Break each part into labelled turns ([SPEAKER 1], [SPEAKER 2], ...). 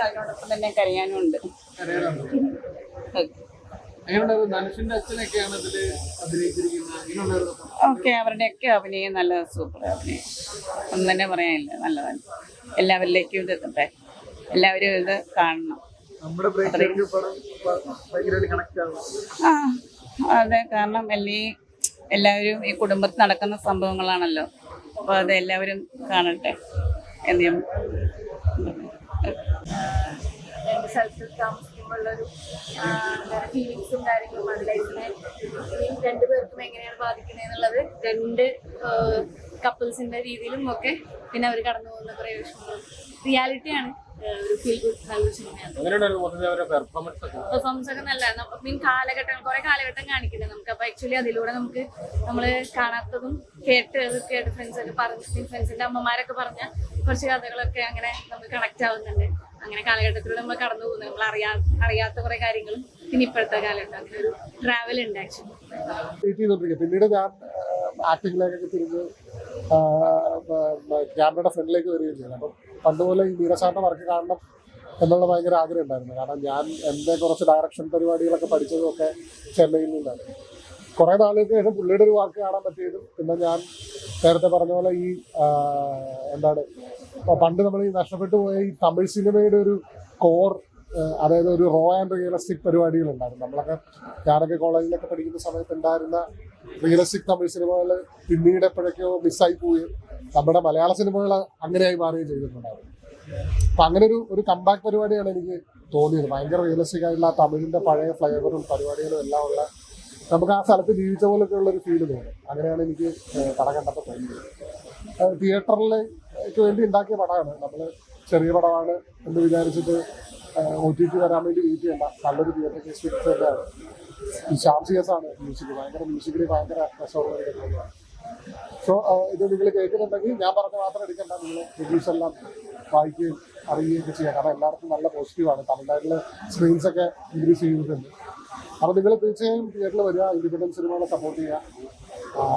[SPEAKER 1] അതിനോടൊപ്പം തന്നെ കരയാനും ഉണ്ട്. ഓക്കെ, അവരുടെയൊക്കെ അഭിനയം നല്ല സൂപ്പർ അഭിനയം, ഒന്നും തന്നെ പറയാനില്ല, നല്ലതാണ്. എല്ലാവരിലേക്കും ഇത് എത്തട്ടെ, എല്ലാവരും ഇത് കാണണം. ആ അതെ, കാരണം എല്ലാവരും ഈ കുടുംബത്തിൽ നടക്കുന്ന സംഭവങ്ങളാണല്ലോ, അപ്പോൾ അത് എല്ലാവരും കാണട്ടെ എന്ന് ഞാൻ
[SPEAKER 2] രണ്ട് സ്ഥലത്ത് താമസിക്കുമ്പോഴുള്ളൊരു ഫീലിങ്സും കാര്യങ്ങളും അത് ലൈഫിനെ രണ്ടുപേർക്കും എങ്ങനെയാണ് ബാധിക്കുന്നത് എന്നുള്ളത് രണ്ട് കപ്പിൾസിന്റെ രീതിയിലും ഒക്കെ പിന്നെ അവർ കടന്നു പോകുന്ന കുറേ വിഷമങ്ങളും റിയാലിറ്റിയാണ്. ഒരു ഫീൽ ഗുഡ് നല്ലൊരു സിനിമയാണ്. പെർഫോമൻസ് ഒക്കെ നല്ല കാലഘട്ടം കുറെ കാലഘട്ടം കാണിക്കുന്നത് നമുക്ക്. അപ്പൊ ആക്ച്വലി അതിലൂടെ നമ്മൾ കാണാത്തതും കേട്ട് ഫ്രണ്ട്സൊക്കെ ഫ്രണ്ട്സിന്റെ അമ്മമാരൊക്കെ പറഞ്ഞ കുറച്ച് കഥകളൊക്കെ അങ്ങനെ നമുക്ക് കണക്ട് ആവുന്നുണ്ട്. അങ്ങനെ കാലഘട്ടത്തിലൂടെ നമ്മൾ കടന്നു പോകുന്നത്, നമ്മൾ അറിയാത്ത കുറെ കാര്യങ്ങളും പിന്നെ ഇപ്പോഴത്തെ കാലഘട്ടം അങ്ങനെ ഒരു ട്രാവൽ ഉണ്ട് ആക്ച്വലി.
[SPEAKER 3] പിന്നീട് ഞാൻ ആക്ടിങ്ങിലേക്കൊക്കെ തിരിഞ്ഞ് ക്യാമറയുടെ ഫ്രണ്ടിലേക്ക് വരികയും ചെയ്തു. അപ്പം പണ്ടുപോലെ ഈ നീരസാറിന്റെ വർക്ക് കാണണം എന്നുള്ള ഭയങ്കര ആഗ്രഹം ഉണ്ടായിരുന്നു. കാരണം ഞാൻ എൻ്റെ കുറച്ച് ഡയറക്ഷൻ പരിപാടികളൊക്കെ പഠിച്ചതുമൊക്കെ ചെന്നൈയിൽ നിന്നാണ്. കുറേ നാളുകൾക്ക് ശേഷം പുള്ളിയുടെ ഒരു വർക്ക് കാണാൻ പറ്റിയതും പിന്നെ ഞാൻ നേരത്തെ പറഞ്ഞ പോലെ ഈ പണ്ട് നമ്മൾ ഈ നഷ്ടപ്പെട്ടു പോയ ഈ തമിഴ് സിനിമയുടെ ഒരു കോർ, അതായത് ഒരു റോ ആൻഡ് റിയലിസ്റ്റിക് പരിപാടികളുണ്ടായിരുന്നു. ഞാനൊക്കെ കോളേജിലൊക്കെ പഠിക്കുന്ന സമയത്ത് ഉണ്ടായിരുന്ന റിയലിസ്റ്റിക് തമിഴ് സിനിമകൾ പിന്നീട് എപ്പോഴൊക്കെയോ മിസ്സായി പോവുകയും നമ്മുടെ മലയാള സിനിമകൾ അങ്ങനെയായി മാറുകയും ചെയ്തിട്ടുണ്ടായിരുന്നു. അപ്പം അങ്ങനെ ഒരു കംബാക്ക് പരിപാടിയാണ് എനിക്ക് തോന്നിയത്. ഭയങ്കര റിയലിസ്റ്റിക് ആയിട്ടുള്ള ആ തമിഴിൻ്റെ പഴയ ഫ്ലേവറും പരിപാടികളും എല്ലാം ഉള്ള, നമുക്ക് ആ സ്ഥലത്ത് ജീവിച്ച പോലൊക്കെ ഉള്ളൊരു ഫീല് തോന്നും. അങ്ങനെയാണ് എനിക്ക് പടം കണ്ടപ്പോൾ തോന്നിയത്. തിയേറ്ററിലേക്ക് വേണ്ടി ഉണ്ടാക്കിയ പടമാണ്. നമ്മൾ ചെറിയ പടമാണ് എന്ന് വിചാരിച്ചിട്ട് OTT വരാൻ വേണ്ടി വെയിറ്റ് ചെയ്യേണ്ട, നല്ലൊരു തിയേറ്റർ എക്സ്പീരിയൻസ് തന്നെയാണ്. ഈ ശ്യാം CS ആണ് മ്യൂസിക്കലി ഭയങ്കര രസമുള്ള. സോ ഇത് നിങ്ങൾ കേൾക്കുന്നുണ്ടെങ്കിൽ ഞാൻ പറഞ്ഞ മാത്രം എടുക്കണ്ട, നിങ്ങൾ റിവ്യൂസ് എല്ലാം വായിക്കുകയും അറിയുകയൊക്കെ ചെയ്യാം. കാരണം എല്ലാവർക്കും നല്ല പോസിറ്റീവാണ്. തമിഴ്നാട്ടിലെ സ്ക്രീൻസൊക്കെ ഇൻക്രീസ് ചെയ്തിട്ടുണ്ട്. അപ്പോൾ നിങ്ങൾ തീർച്ചയായും തിയേറ്ററിൽ വരിക, ഇൻഡിപെൻഡൻസ് സിനിമകളെ സപ്പോർട്ട് ചെയ്യുക.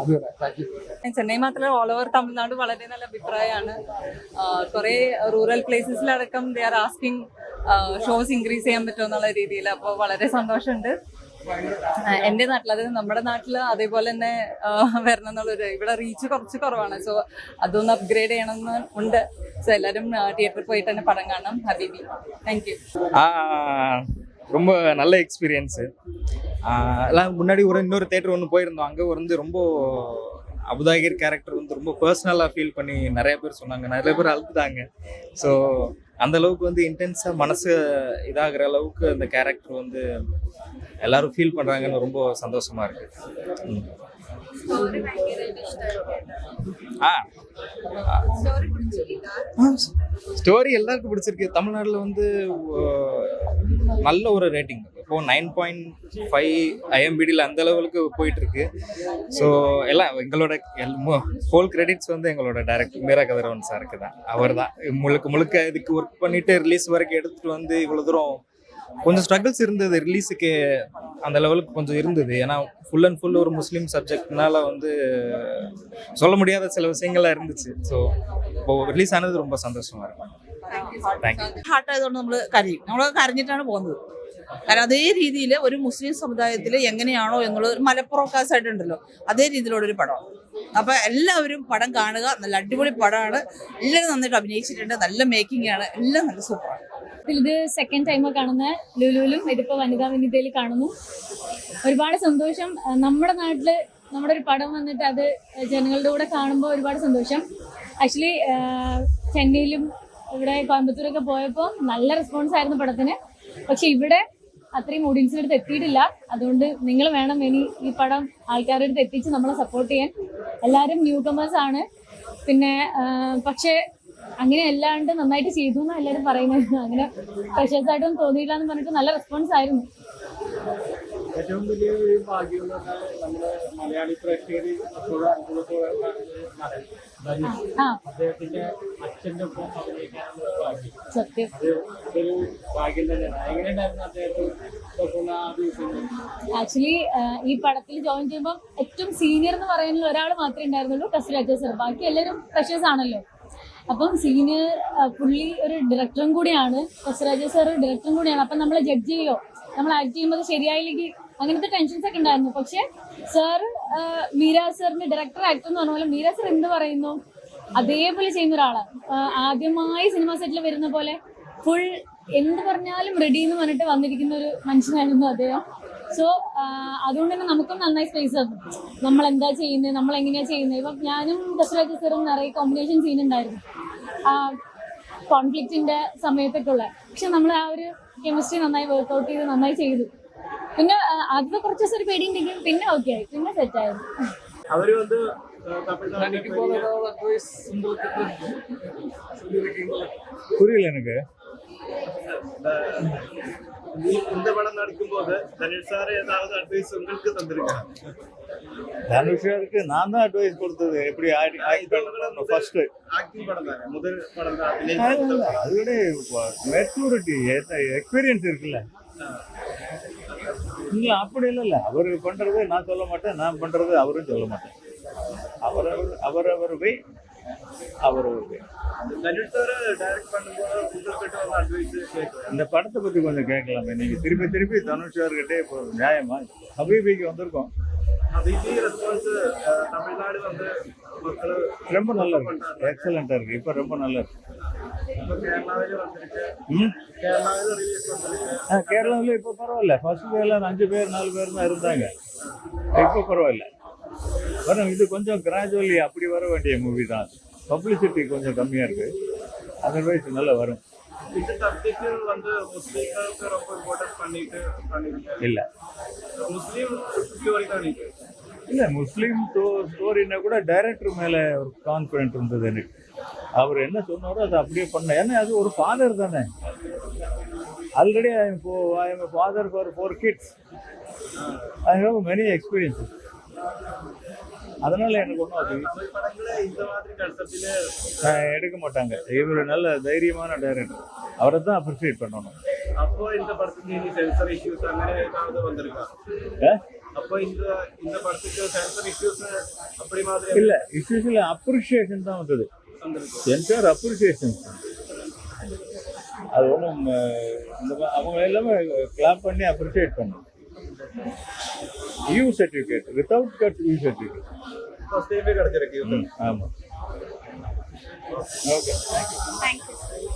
[SPEAKER 3] അത് തന്നെ. Thank you.
[SPEAKER 4] ചെന്നൈ മാത്രമല്ല, ഓൾ ഓവർ തമിഴ്നാട് വളരെ നല്ല അഭിപ്രായമാണ്. കുറേ റൂറൽ പ്ലേസസിലടക്കം they are asking shows increase ചെയ്യാൻ പറ്റുമോ എന്നുള്ള രീതിയിൽ. അപ്പോൾ വളരെ സന്തോഷമുണ്ട്. എൻ്റെ നാട്ടിൽ, അതായത് നമ്മുടെ നാട്ടിൽ അതേപോലെ തന്നെ വരണം എന്നുള്ളൊരു, ഇവിടെ റീച്ച് കുറച്ച് കുറവാണ്. സോ അതൊന്ന് അപ്ഗ്രേഡ് ചെയ്യണമെന്ന് ഉണ്ട്. സോ എല്ലാവരും തിയേറ്ററിൽ പോയിട്ട് തന്നെ പടം കാണണം. ഹബീബി. Thank you.
[SPEAKER 5] ரொம்ப நல்ல எக்ஸ்பீரியன்ஸு. எல்லாம் முன்னாடி இன்னொரு தேட்டர் ஒன்று போயிருந்தோம். அங்கே ரொம்ப அபுதாகிர் கேரக்டர் ரொம்ப பர்சனலாக ஃபீல் பண்ணி நிறைய பேர் சொன்னாங்க, நிறைய பேர் அழுதுட்டாங்க. ஸோ அந்த அளவுக்கு இன்டென்ஸாக மனசு இதாகிற அளவுக்கு அந்த கேரக்டர் எல்லாரும் ஃபீல் பண்ணுறாங்கன்னு ரொம்ப சந்தோஷமாக இருக்குது. ஸ்டோரி எல்லாருக்கும் பிடிச்சிருக்கு. தமிழ்நாட்டில் நல்ல ஒரு ரேட்டிங், இப்போ 9.5 IMDbல அந்த லெவலுக்கு போயிட்டு இருக்கு. ஸோ எல்லாம் எங்களோட ஹோல் கிரெடிட்ஸ் எங்களோட டைரக்டர் மீரா கதிரவன் சாருக்கு தான். அவர் தான் முழுக்க இதுக்கு ஒர்க் பண்ணிட்டு ரிலீஸ் வரைக்கும் எடுத்துட்டு இவ்வளோ தூரம். கொஞ்சம் ஸ்ட்ரகிள்ஸ் இருந்தது ரிலீஸுக்கு, அந்த லெவலுக்கு கொஞ்சம் இருந்தது. ஏன்னா ஃபுல் அண்ட் ஃபுல் ஒரு முஸ்லீம் சப்ஜெக்ட்னால சொல்ல முடியாத சில விஷயங்கள்லாம் இருந்துச்சு. ஸோ இப்போ ரிலீஸ் ஆனது ரொம்ப சந்தோஷமா இருக்கும். Thank you.
[SPEAKER 6] ഹാർട്ടായതുകൊണ്ട് നമ്മൾ കരഞ്ഞിട്ടാണ് പോകുന്നത്. കാരണം അതേ രീതിയിൽ ഒരു മുസ്ലിം സമുദായത്തിൽ എങ്ങനെയാണോ എന്നുള്ളത് ഒരു മലപ്പുറക്കാസായിട്ടുണ്ടല്ലോ, അതേ രീതിയിലുള്ളൊരു പടമാണ്. അപ്പം എല്ലാവരും പടം കാണുക. നല്ല അടിപൊളി പടമാണ്. എല്ലാവരും നന്നായിട്ട് അഭിനയിച്ചിട്ടുണ്ട്. നല്ല മേക്കിംഗ് ആണ്. എല്ലാം നല്ല സൂപ്പറാണ്.
[SPEAKER 2] ഇത് സെക്കൻഡ് ടൈം കാണുന്ന ലുലുവിലും ഇതിപ്പോൾ വനിതാ വനിതയിൽ കാണുന്നു. ഒരുപാട് സന്തോഷം. നമ്മുടെ നാട്ടിൽ നമ്മുടെ ഒരു പടം വന്നിട്ട് അത് ജനങ്ങളുടെ കൂടെ കാണുമ്പോൾ ഒരുപാട് സന്തോഷം. ആക്ച്വലി ചെന്നൈയിലും ഇവിടെ കോയമ്പത്തൂരൊക്കെ പോയപ്പോൾ നല്ല റെസ്പോൺസ് ആയിരുന്നു പടത്തിന്. പക്ഷെ ഇവിടെ അത്രയും ഓഡിയൻസിൻ്റെ അടുത്ത് എത്തിയിട്ടില്ല. അതുകൊണ്ട് നിങ്ങൾ വേണം ഇനി ഈ പടം ആൾക്കാരുടെ അടുത്ത് എത്തിച്ച് നമ്മളെ സപ്പോർട്ട് ചെയ്യാൻ. എല്ലാവരും ന്യൂ കമേഴ്സ് ആണ്. പിന്നെ പക്ഷേ അങ്ങനെ അല്ലാണ്ട് നന്നായിട്ട് ചെയ്തു എന്നാണ് എല്ലാവരും പറയുന്നത്. അങ്ങനെ ഫ്രഷേഴ്സായിട്ടൊന്നും തോന്നിയില്ല എന്ന് പറഞ്ഞിട്ട് നല്ല റെസ്പോൺസ് ആയിരുന്നു.
[SPEAKER 3] ഏറ്റവും വലിയ ഒരു ഭാഗ്യം നമ്മുടെ മലയാളി പ്രേക്ഷകര് അദ്ദേഹത്തിന്റെ അച്ഛന്റെ ഒപ്പം അഭിനയിക്കാനുള്ള ഭാഗ്യം.
[SPEAKER 2] സത്യം,
[SPEAKER 3] അതൊരു ഭാഗ്യം തന്നെയാണ്. എങ്ങനെയുണ്ടായിരുന്നു അദ്ദേഹത്തിന്?
[SPEAKER 2] ആക്ച്വലി ഈ പടത്തിൽ ജോയിൻ ചെയ്യുമ്പോൾ ഏറ്റവും സീനിയർ എന്ന് പറയുന്ന ഒരാൾ മാത്രമേ ഉണ്ടായിരുന്നുള്ളൂ, കസ്തൂരി രാജ സർ. ബാക്കി എല്ലാവരും ഫ്രഷേഴ്സ് ആണല്ലോ.
[SPEAKER 7] അപ്പം സീനിയർ പുള്ളി ഒരു ഡയറക്ടറും കൂടിയാണ്, കൊച്ചരാജ സാർ ഡയറക്ടറും കൂടിയാണ്. അപ്പം നമ്മളെ ജഡ്ജ് ചെയ്യോ, നമ്മൾ ആക്ട് ചെയ്യുമ്പോൾ ശരിയായില്ലെങ്കിൽ അങ്ങനത്തെ ടെൻഷൻസ് ഒക്കെ ഉണ്ടായിരുന്നു. പക്ഷെ സാർ മീര സാറിന്റെ ഡയറക്ടർ ആക്ടർ എന്ന് പറഞ്ഞ പോലെ മീര സാർ എന്ത് പറയുന്നു അതേപോലെ ചെയ്യുന്ന ഒരാളാണ്. ആദ്യമായി സിനിമ സെറ്റിൽ വരുന്ന പോലെ ഫുൾ എന്ത് പറഞ്ഞാലും റെഡി എന്ന് പറഞ്ഞിട്ട് വന്നിരിക്കുന്ന ഒരു മനുഷ്യനായിരുന്നു അദ്ദേഹം. സോ അതുകൊണ്ട് തന്നെ നമുക്കും നന്നായി സ്പേസ് തന്നു. നമ്മൾ എന്താ ചെയ്യുന്നത്, നമ്മൾ എങ്ങനെയാണ് ചെയ്യുന്നത്. ഇപ്പം ഞാനും ദശരാജ സാറും നിറയെ കോമ്പിനേഷൻ സീൻ ഉണ്ടായിരുന്നു കോൺഫ്ലിക്റ്റിന്റെ സമയത്തൊക്കെ ഉള്ള. പക്ഷെ നമ്മൾ ആ ഒരു കെമിസ്ട്രി നന്നായി വർക്ക്ഔട്ട് ചെയ്ത് നന്നായി ചെയ്തു. പിന്നെ അത് കുറച്ച് ദിവസം ഒരു പേടിയുണ്ടെങ്കിലും പിന്നെ ഓക്കെ ആയി, പിന്നെ സെറ്റായിരുന്നു.
[SPEAKER 8] அவரு வந்து தமிழ்நாட்டுக்கு
[SPEAKER 9] புரியல எனக்கு.
[SPEAKER 8] இந்த படம் நடக்கும்போது தனுஷ் சார் ஏதாவது அட்வைஸ் உங்களுக்கு தந்திருக்காங்க?
[SPEAKER 9] தனுஷருக்கு நான் தான் அட்வைஸ் கொடுத்தது, எப்படி ஃபர்ஸ்ட்
[SPEAKER 8] ஆக்டிங் படம் தானே, முதல் படம் தான்.
[SPEAKER 9] அதோட மெச்சூரிட்டி எக்ஸ்பீரியன்ஸ் இருக்குல்ல. இல்லை அப்படி இல்லைல்ல, அவர் பண்றது நான் சொல்ல மாட்டேன், நான் பண்றது அவரும் சொல்ல மாட்டேன். அவரவர் வே அவரவர் வே.
[SPEAKER 8] தனுஷ் சார் டைரக்ட் பண்ணும்போது உங்ககிட்ட ஒரு அட்வைஸ் கேட்கலாம்.
[SPEAKER 9] இந்த படத்தை பத்தி கொஞ்சம் கேட்கலாமே. நீங்க திருப்பி தனுஷ் சார்கிட்டே இப்போ நியாயமா ஹபீபிக்கு வந்திருக்கோம்.
[SPEAKER 8] ஹபீபி ரெஸ்பான்ஸ் தமிழ்நாடு வந்து மக்கள்
[SPEAKER 9] ரொம்ப நல்லா இருக்கு, எக்ஸலண்டா இருக்கு. இப்போ ரொம்ப நல்லா இருக்கு.
[SPEAKER 8] இப்போ கேரளாவிலே வந்திருக்கு, கேரளாவிலே ரிலீஸ் வந்திருக்கு.
[SPEAKER 9] கேரளாவில் இப்போ பரவாயில்ல. ஃபர்ஸ்ட் எல்லாம் 5 பேர் 4 பேர் தான் இருந்தாங்க, இப்போ பரவாயில்ல. வரும் இது கொஞ்சம் கிராஜுவலி அப்படி வர வேண்டிய மூவி தான். பப்ளிசிட்டி கொஞ்சம் கம்மியா இருக்கு, அதர்வைஸ் நல்லா வரும்.
[SPEAKER 8] இந்த சப்ஜெக்ட் வந்து முஸ்லீம்களுக்கு ரொம்ப இம்பார்ட்டன்ட் பண்ணிருக்கு
[SPEAKER 9] இல்ல
[SPEAKER 8] முஸ்லீம் ஸ்டோரி தான் இது.
[SPEAKER 9] இல்லை முஸ்லீம் ஸ்டோரின்னா கூட டைரக்டர் மேலே ஒரு கான்ஃபிடென்ட் இருந்தது எனக்கு. அவர் என்ன சொன்னாரோ அதை அப்படியே பண்ண. ஏன்னா அது ஒரு ஃபாதர் தானே. Already I am father for 4 kids. I have many experiences. அதனால எனக்கு ஒன்றும் அது
[SPEAKER 8] படங்களை இந்த மாதிரி கன்செப்டிலே
[SPEAKER 9] எடுக்க மாட்டாங்க. இவர் நல்ல தைரியமான டைரக்டர், அவரை தான் அப்ரிஷியேட் பண்ணணும்.
[SPEAKER 8] அப்போ இந்த படத்துக்கு இனி சென்சர் இஷ்யூஸ் അങ്ങനെ ஏதாவது வந்திருக்கா? அப்போ இந்த படத்துக்கு சென்சர் இஷ்யூஸ் அப்படி மாதிரி
[SPEAKER 9] இல்ல, இஷ்யூஸ்ல அப்ரிஷியேஷன் தான் வந்தது. சென்சார் அப்ரிஷியேஷன் அது ஒன்றும் அவங்க எல்லாமே கிளாப் பண்ணி அப்ரிஷியேட் பண்ணணும். You certificate without cut you certificate
[SPEAKER 8] first டைமே கிடைச்சிருக்கு.
[SPEAKER 9] ஆமாம். Okay, thank you.